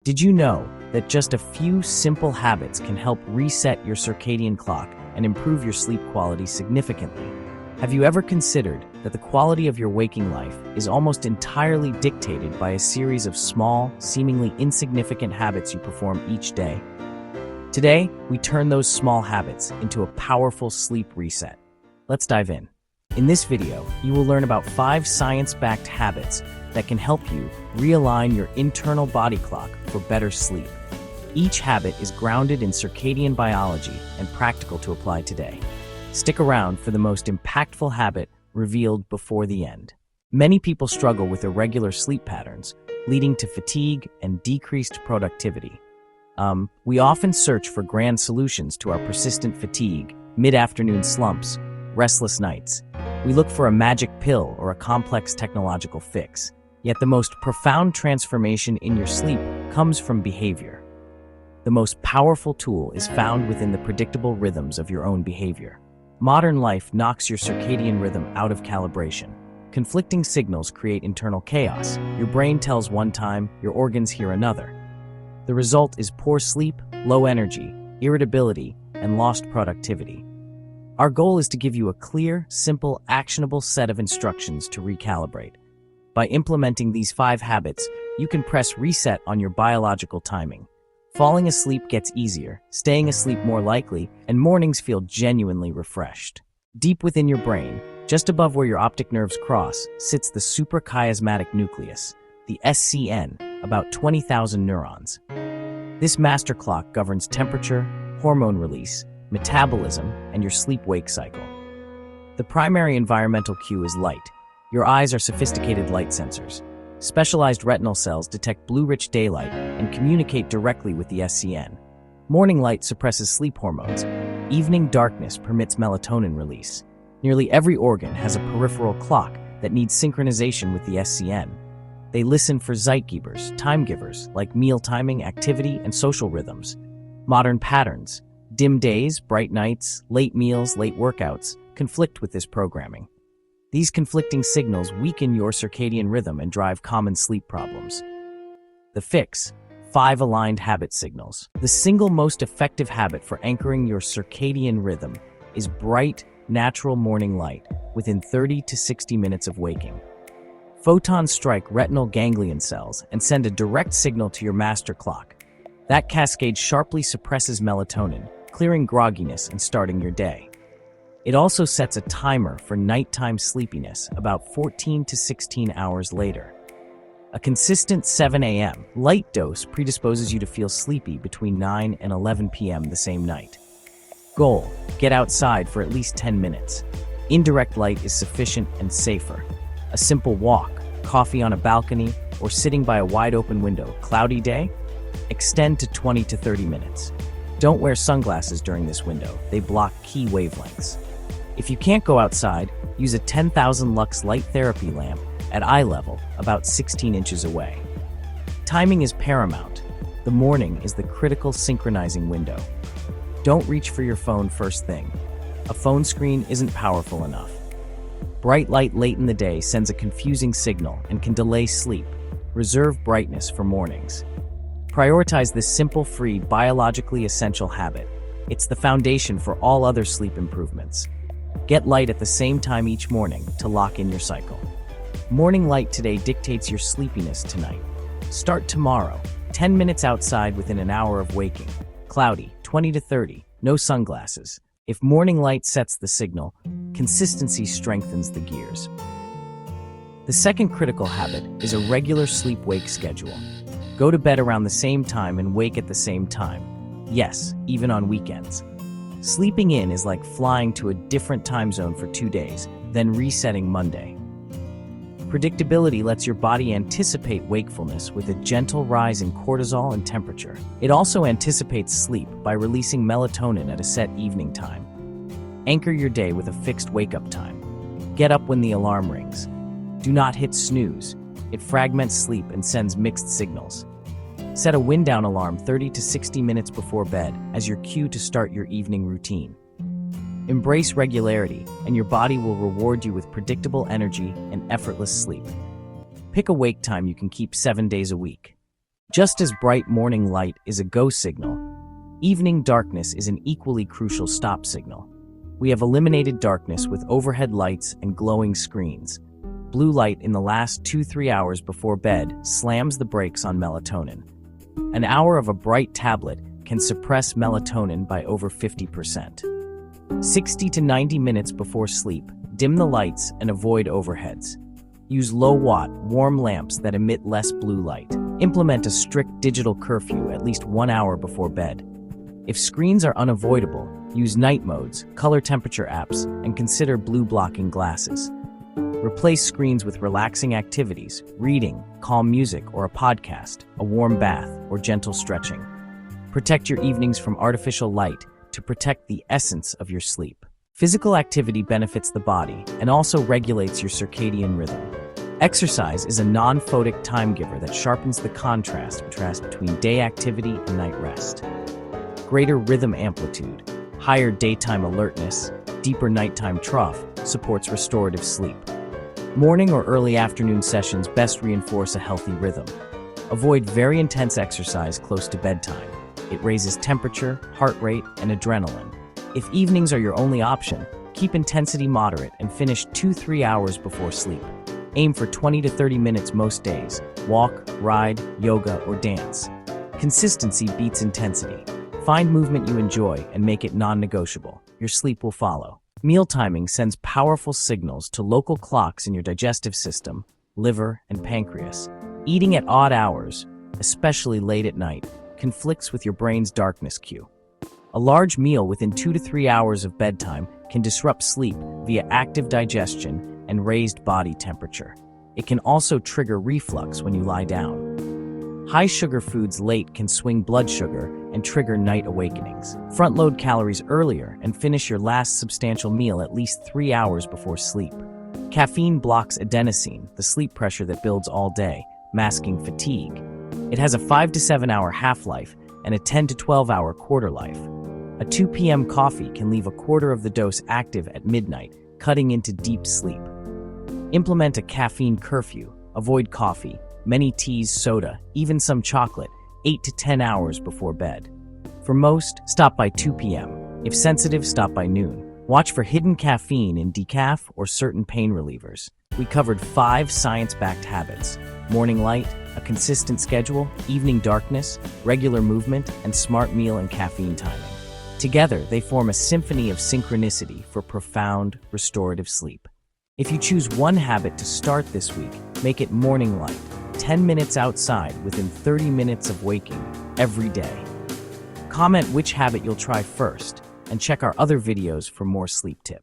Did you know that just a few simple habits can help reset your circadian clock and improve your sleep quality significantly? Have you ever considered that the quality of your waking life is almost entirely dictated by a series of small, seemingly insignificant habits you perform each day? Today, we turn those small habits into a powerful sleep reset. Let's dive in. In this video, you will learn about 5 science-backed habits that can help you realign your internal body clock for better sleep. Each habit is grounded in circadian biology and practical to apply today. Stick around for the most impactful habit revealed before the end. Many people struggle with irregular sleep patterns, leading to fatigue and decreased productivity. We often search for grand solutions to our persistent fatigue, mid-afternoon slumps, restless nights. We look for a magic pill or a complex technological fix. Yet the most profound transformation in your sleep comes from behavior. The most powerful tool is found within the predictable rhythms of your own behavior. Modern life knocks your circadian rhythm out of calibration. Conflicting signals create internal chaos. Your brain tells one time, your organs hear another. The result is poor sleep, low energy, irritability, and lost productivity. Our goal is to give you a clear, simple, actionable set of instructions to recalibrate. By implementing these 5 habits, you can press reset on your biological timing. Falling asleep gets easier, staying asleep more likely, and mornings feel genuinely refreshed. Deep within your brain, just above where your optic nerves cross, sits the suprachiasmatic nucleus, the SCN, about 20,000 neurons. This master clock governs temperature, hormone release, metabolism, and your sleep-wake cycle. The primary environmental cue is light. Your eyes are sophisticated light sensors. Specialized retinal cells detect blue-rich daylight and communicate directly with the SCN. Morning light suppresses sleep hormones. Evening darkness permits melatonin release. Nearly every organ has a peripheral clock that needs synchronization with the SCN. They listen for zeitgebers, time givers, like meal timing, activity, and social rhythms. Modern patterns, dim days, bright nights, late meals, late workouts, conflict with this programming. These conflicting signals weaken your circadian rhythm and drive common sleep problems. The fix: 5 aligned habit signals. The single most effective habit for anchoring your circadian rhythm is bright, natural morning light within 30 to 60 minutes of waking. Photons strike retinal ganglion cells and send a direct signal to your master clock. That cascade sharply suppresses melatonin, clearing grogginess and starting your day. It also sets a timer for nighttime sleepiness about 14 to 16 hours later. A consistent 7 a.m. light dose predisposes you to feel sleepy between 9 and 11 p.m. the same night. Goal: get outside for at least 10 minutes. Indirect light is sufficient and safer. A simple walk, coffee on a balcony, or sitting by a wide-open window. Cloudy day? Extend to 20 to 30 minutes. Don't wear sunglasses during this window. They block key wavelengths. If you can't go outside, use a 10,000 lux light therapy lamp at eye level, about 16 inches away. Timing is paramount. The morning is the critical synchronizing window. Don't reach for your phone first thing. A phone screen isn't powerful enough. Bright light late in the day sends a confusing signal and can delay sleep. Reserve brightness for mornings. Prioritize this simple, free, biologically essential habit. It's the foundation for all other sleep improvements. Get light at the same time each morning to lock in your cycle. Morning light today dictates your sleepiness tonight. Start tomorrow. 10 minutes outside within an hour of waking. Cloudy, 20 to 30, no sunglasses. If morning light sets the signal, consistency strengthens the gears. The second critical habit is a regular sleep-wake schedule. Go to bed around the same time and wake at the same time. Yes, even on weekends. Sleeping in is like flying to a different time zone for 2 days, then resetting Monday. Predictability lets your body anticipate wakefulness with a gentle rise in cortisol and temperature. It also anticipates sleep by releasing melatonin at a set evening time. Anchor your day with a fixed wake-up time. Get up when the alarm rings. Do not hit snooze. It fragments sleep and sends mixed signals. Set a wind-down alarm 30 to 60 minutes before bed as your cue to start your evening routine. Embrace regularity, and your body will reward you with predictable energy and effortless sleep. Pick a wake time you can keep 7 days a week. Just as bright morning light is a go signal, evening darkness is an equally crucial stop signal. We have eliminated darkness with overhead lights and glowing screens. Blue light in the last 2-3 hours before bed slams the brakes on melatonin. An hour of a bright tablet can suppress melatonin by over 50%. 60 to 90 minutes before sleep, dim the lights and avoid overheads. Use low-watt, warm lamps that emit less blue light. Implement a strict digital curfew at least 1 hour before bed. If screens are unavoidable, use night modes, color temperature apps, and consider blue-blocking glasses. Replace screens with relaxing activities, reading, calm music or a podcast, a warm bath, or gentle stretching. Protect your evenings from artificial light to protect the essence of your sleep. Physical activity benefits the body and also regulates your circadian rhythm. Exercise is a non-photic time giver that sharpens the contrast between day activity and night rest. Greater rhythm amplitude, higher daytime alertness, deeper nighttime trough supports restorative sleep. Morning or early afternoon sessions best reinforce a healthy rhythm. Avoid very intense exercise close to bedtime. It raises temperature, heart rate, and adrenaline. If evenings are your only option, keep intensity moderate and finish 2-3 hours before sleep. Aim for 20 to 30 minutes most days. Walk, ride, yoga, or dance. Consistency beats intensity. Find movement you enjoy and make it non-negotiable. Your sleep will follow. Meal timing sends powerful signals to local clocks in your digestive system, liver, and pancreas. Eating at odd hours, especially late at night, conflicts with your brain's darkness cue. A large meal within 2 to 3 hours of bedtime can disrupt sleep via active digestion and raised body temperature. It can also trigger reflux when you lie down. High sugar foods late can swing blood sugar and trigger night awakenings. Front-load calories earlier and finish your last substantial meal at least 3 hours before sleep. Caffeine blocks adenosine, the sleep pressure that builds all day, masking fatigue. It has a 5 to 7 hour half-life and a 10 to 12 hour quarter life. A 2 p.m. coffee can leave a quarter of the dose active at midnight, cutting into deep sleep. Implement a caffeine curfew. Avoid coffee, many teas, soda, even some chocolate, 8 to 10 hours before bed. For most, stop by 2 p.m. If sensitive, stop by noon. Watch for hidden caffeine in decaf or certain pain relievers. We covered 5 science-backed habits: morning light, a consistent schedule, evening darkness, regular movement, and smart meal and caffeine timing. Together, they form a symphony of synchronicity for profound, restorative sleep. If you choose one habit to start this week, make it morning light, 10 minutes outside within 30 minutes of waking every day. Comment which habit you'll try first, and check our other videos for more sleep tips.